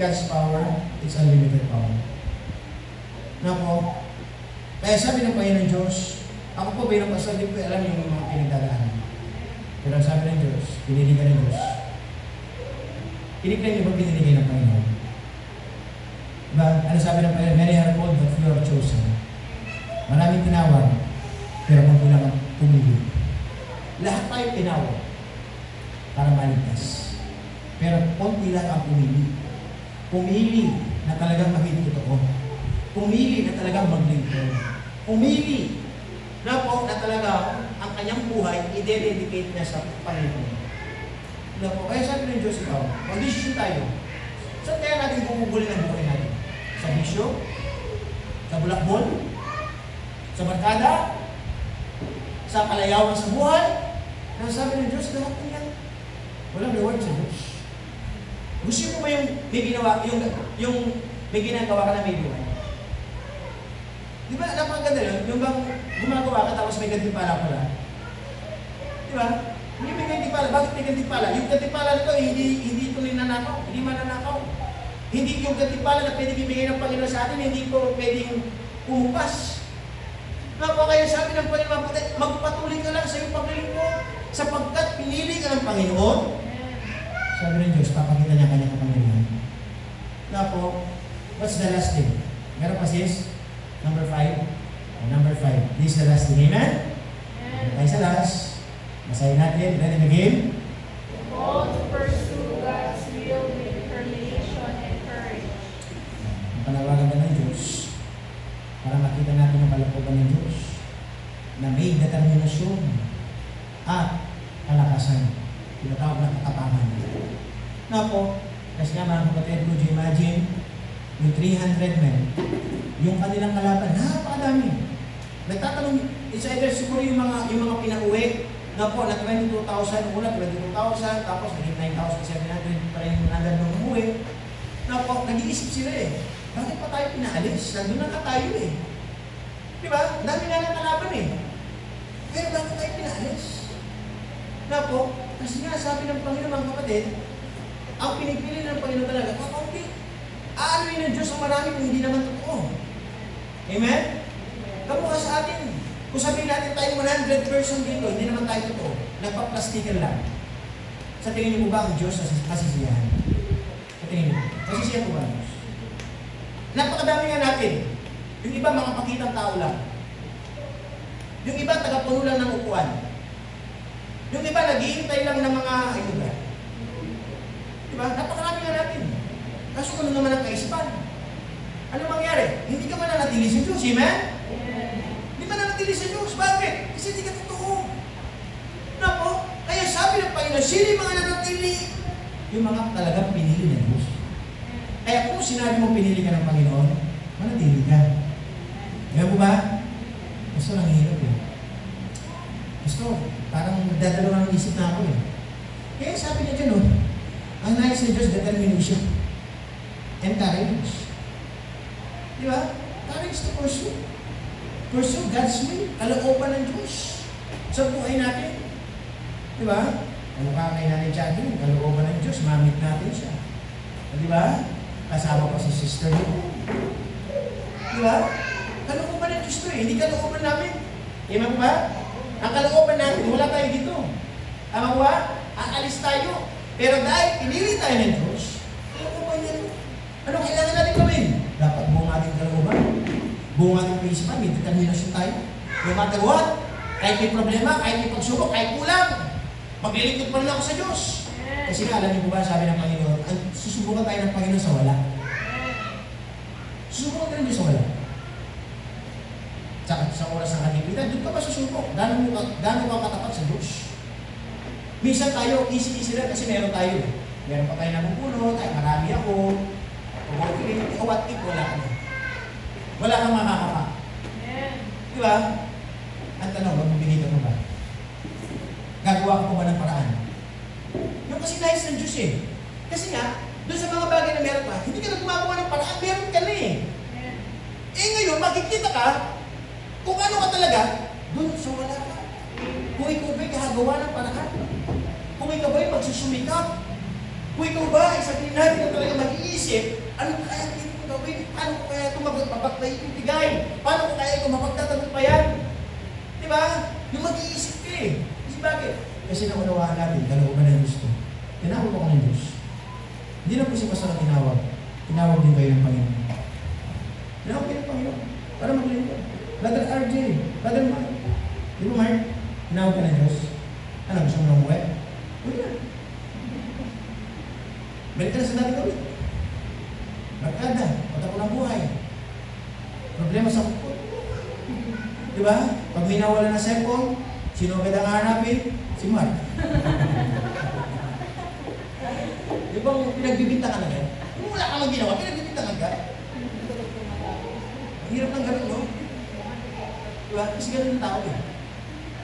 God's power, it's unlimited power. Na po, kaya sabi ng Panginoon Diyos, ako po bilang pastor, di ko alam yung mga pinagdadaanan. Pero sabi ng Diyos, pinili ka ng Diyos. Piniklan niyo ba pinili ng Panginoon? Diba? Ano sabi ng Panginoon? Many are called, but few are chosen. Maraming tinawag, pero kung lang pumili. Lahat tayo tinawag para maligtas. Pero konti lang ang pumili. Pumili na talagang maging totoo. Pumili na talagang maglingkod. Pumili na po na talagang ang kanyang buhay i-dedicate niya sa Panginoon. Na po, kaya sabi ng Diyos ikaw, mag-decision tayo. Saan kaya natin bumubuli ng buhay natin? Sa bisyo? Sa bulakbol? Sa barkada? Sa kalayawan sa buhay? Kaya sabi ng Diyos, lahat ng yan, walang reward sa Diyos. Gusto mo ba yung may ginawa, yung may ginagawa ka na may buhay? Di ba, napakaganda yun? Yung bang gumagawa ka tapos may gantimpala pala. Di ba? Hindi may gantimpala. Bakit may gantimpala? Yung gantimpala nito, hindi ito ninanakaw. Hindi mananakaw. Hindi yung gantimpala na pwede bibigay ng Panginoon sa atin, hindi ko pwedeng umupas. Kaya sabi ng Panginoon, magpatuloy ka lang sa iyong paglilingkod sapagkat pinili ka ng Panginoon. Sabi ng Diyos, papakita niya kanyang kapangyarihan. Na po, what's the last thing? Meron pa sis? Number 5. Number 5. This is the last thing. Amen? Tayo sa last. Masahin natin. Ready na game? All to pursue God's will with determination and courage. Panawagan ka ng Diyos para makita natin ang kalooban ng Diyos na may determinasyon at kalakasan. Tinatawag na katapangan. Na po, kasi nga mga kapatid, would you imagine, yung 300 men, yung kanilang kalaban, napakadami. Nagtatanong, it's either siguro yung mga pinauwi, na po, na 22,000, una 22,000, tapos naging 9,700 pa rin yung nandang nung umuwi. Na po, nag-iisip sila eh, bakit pa tayo pinaalis? Nandun na tayo eh. Diba? Dami nga ng kalaban eh. Pero bakit tayo pinaalis? Na po, kasi nga sabi ng Panginoon mga kapatid, ang pinipili ng Panginoon talaga, kakaunti. Aanuin ng Diyos ang marami kung hindi naman totoo. Amen? Kamukha sa atin. Kung sabihin natin tayo 100% dito, hindi naman tayo totoo. Nagpa-plastikan lang. Sa tingin niyo po ba ang Diyos masisiyahan? Sa tingin niyo, masisiyahan po ba ang Diyos? Napakadami nga natin. Yung iba mga pakitang tao lang. Yung iba tagapuno lang ng upuan. Yung iba naghihintay lang ng mga ayuda. Diba? Napakarami nga natin. Kaso ano naman ang kaisipan? Ano mangyari? Hindi ka mananatili sa Diyos, amen? Hindi mananatili sa Diyos. Bakit? Kasi hindi ka totoo. Napo, kaya sabi ng Panginoon, sino yung mga nanatili? Yung mga talagang pinili ng Diyos. Kaya kung sinabi mo pinili ka ng Panginoon, manatili ka. Kaya po ba? Gusto lang hirap eh. Gusto, parang dadalawa ng isip na ako eh. Kaya sabi niya dyan, ang nais ng Diyos, determination and courage. Di ba? Courage to pursue. Pursue God's will. Kalooban ng Diyos sa buhay natin. Di ba? Kamukha kay Nanay Jackie, kalooban ng Diyos, mamit natin siya. Di ba? Kasama pa si sister niyo. Di ba? Kalooban ng Diyos to eh. Hindi kalooban namin. Ima ba? Ang kalooban natin, wala tayo dito. Tama ba? Aalis tayo. Pero dahil pinili tayo ng Diyos, kalooban niya ito. Ano kailangan natin gawin? Dapat buong ating kalooban. Buong ating kaisipan, may determinasyon tayo. No matter what, kahit may problema, kahit may pagsubok, kahit kulang, maglilingkod pa rin ako sa Diyos. Kasi nga, alam niyo ba, sabi ng Panginoon, susubukan tayo ng Panginoon sa wala. Susubukan tayo ng Diyos sa wala. Sa oras ng kanipitan, doon ka ba susubok? Gano'n ka katapat sa Diyos? Minsan tayo, easy lang kasi meron tayo. Meron pa tayo nabubuno, tayo marami ako. O what if, wala ka na. Wala kang makakapa. Di ba? Ang tanong, magbibigay ka mo ba? Gagawa ka po ba ng paraan? Yung kasi nais ng Diyos eh. Kasi nga, doon sa mga bagay na meron ka, hindi ka na gumagawa ng paraan, meron ka na eh. Eh ngayon, makikita ka, kung ano ka talaga, doon sa wala ka. Kung ikaw ba'y gagawa ng paraan, kung ikaw ba'y magsusumikap, kung ikaw ba, sabihin natin na talaga mag-iisip, ano kaya dito gawin? Paano ko kaya ito mapagpapagpay itong bigay? Paano ko kaya ito mapagtatagumpayan? Diba? Yung mag-iisip ka eh. Kasi bakit? Kasi naunawaan natin, kalooban ng gusto. Tinawag ako ng Diyos. Hindi na po si Pastor ang tinawag. Tinawag din kayo ng Panginoon. Tinawag kayo ng Panginoon. Para maglingkod. Brother RJ, Brother Mark. Di ba Mark? Tinawag ka ng Diyos. Ano, gusto mo na umuwi? Uwi na. Balik ka na sa dati kawit. Barkada, patapon ang buhay. Problema sa kupot. Di ba? Pag may nawala na cellphone, sino agad ang hanapin? Si Mark. Di ba pinagbibintangan agad? Kung wala kang ginawa, pinagbibintangan ka. Ang hirap ng ganun, no? Di ba? Kasi ganun ang tao eh.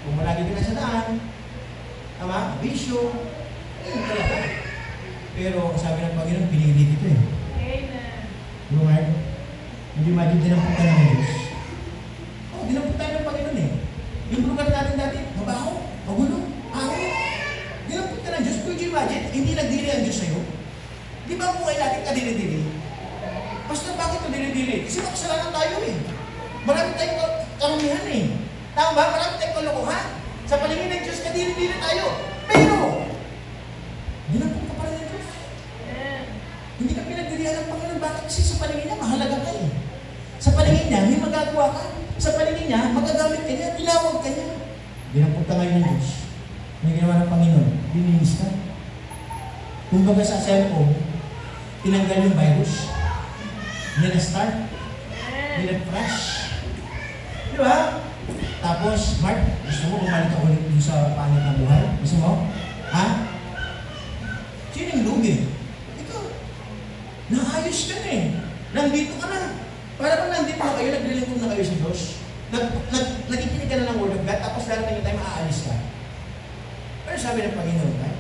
Kung malagi ka na sa daan, tama? Bisyo, ayun talaga. Pero sabi ng Panginoon, pinili dito eh. Di ba, Mark? Hindi imagine dinampot tayo ng Diyos. Oo, dinampot tayo ng Panginoon eh. Yung lugar natin dati, mabaho, magulo, angin. Dinampot ka ng Diyos. Could you imagine, hindi nagdiri ang Diyos sa'yo? Di ba ang buhay natin kadiri-diri? Pastor, bakit kadiri-diri? Kasi makasalanan tayo eh. Marami tayong karumihan eh. Tama ba? Marami tayong kalokohan. Sa palingin ng Diyos, kadiri-diri tayo. Pero, dinampot ka pa rin ng Diyos. Hindi ka pinagdirihan ng Panginoon. Bakit? Kasi sa palingin niya, mahalaga ka eh. Sa palingin niya, may magagawa ka. Sa palingin niya, magagamit ka niya, tinawag ka niya. Dinampot ka ngayon ng Diyos. Ano ginawa ng Panginoon? Dininis ka. Kung baga sa cellphone, tinanggal yung virus. Hindi na-start. Hindi na-crash. Di ba? Tapos, Mark, gusto mo bumalik ako ulit sa pangit na buhay? Gusto mo? Ha? Sino yung lugi? Ikaw. Naayos ka na eh. Nandito ka na. Para bang nandito na kayo, naglilingkod na kayo sa Diyos. Nakikinig ka na ng Word of God, tapos darating yung time, maaalis ka. Pero sabi ng Panginoon, right?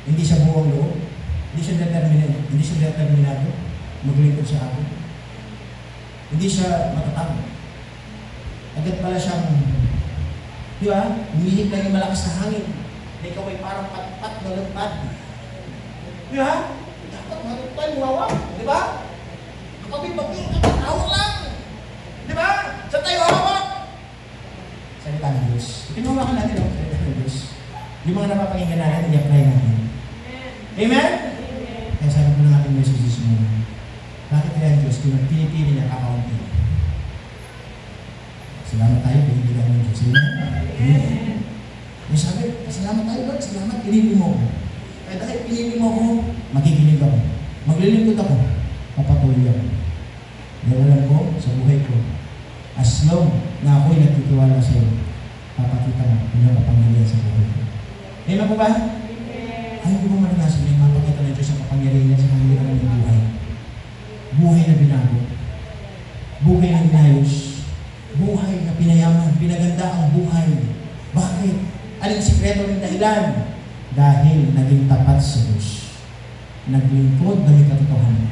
Hindi siya buwang loob. Hindi siya determinado. Maglingkod sa akin. Hindi siya matatag. Agad pala siyang, di ba? Umihig lang yung malakas na hangin. Na ikaw ay parang pat-pat na lagpad. Di ba? Dapat tayo wawa. Di ba? Kapag may bagay, hawak lang. Di ba? Sa tayo hawak. Salita ng Diyos. Pinuhawakan natin ang salita ng Diyos. Yung mga napapakinggan natin, i-apply natin. Amen? Kaya sabi ko na ating message this morning. Bakit kaya ang Diyos kung pinipili niya kakaunti? Salamat tayo, pinipilihan ng Diyos. Amen? Yung sabi, salamat tayo Lord, salamat, pinili mo ako. Kaya dahil pinili mo ako, makikinig ako. Maglilingkod ako, papatuloy ako. Dahil alam ko, sa buhay ko, as long na ako'y nagtitiwala sa iyo, papakita mo kung yung kapangyarihan sa buhay ko. Amen po ba? Ayaw ko ba maranasan yung mapakita ng Diyos ang kapangyarihan niya sa kapangyarihan ng buhay? Buhay na binago. Buhay na inayos. Buhay na pinayaman. Pinaganda ang buhay. Bakit? Anong sikreto ng dahilan? Dahil naging tapat sa Diyos. Naglingkod na may katotohanan.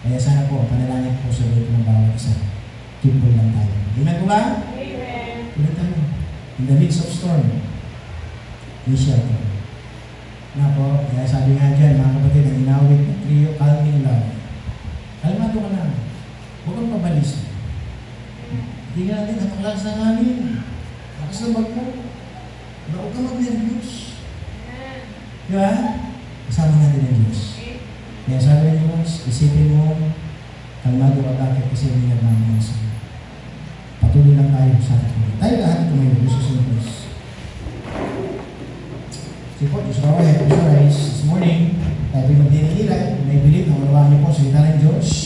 Kaya sana po, panalangin po sa buhay ng bawat isa. Keep lang tayo. Amen po ba? Amen. Ulit tayo. In the midst of storm, we shelter. Nako, kaya sabi nga dyan, mga kapatid, ang inawit na trio, calming love. Kalmado ka lang. Huwag kang pabalis. Hindi nga natin, napakalakas na namin. Lakas na bag mo. Huwag kang mag-nervous. Diba? Kasama natin ang Diyos. Kaya sabi ng Diyos, isipin mo, kalmado ka bakit kasi hindi nagmamahal sa iyo. Patuloy lang tayo sa atin. Tayo lahat tumayo, Diyos sa Diyos. Support, just go ahead, close your eyes. This morning, tayo magdinilay, may bilib na malawaan niyo po sa salita ng Diyos.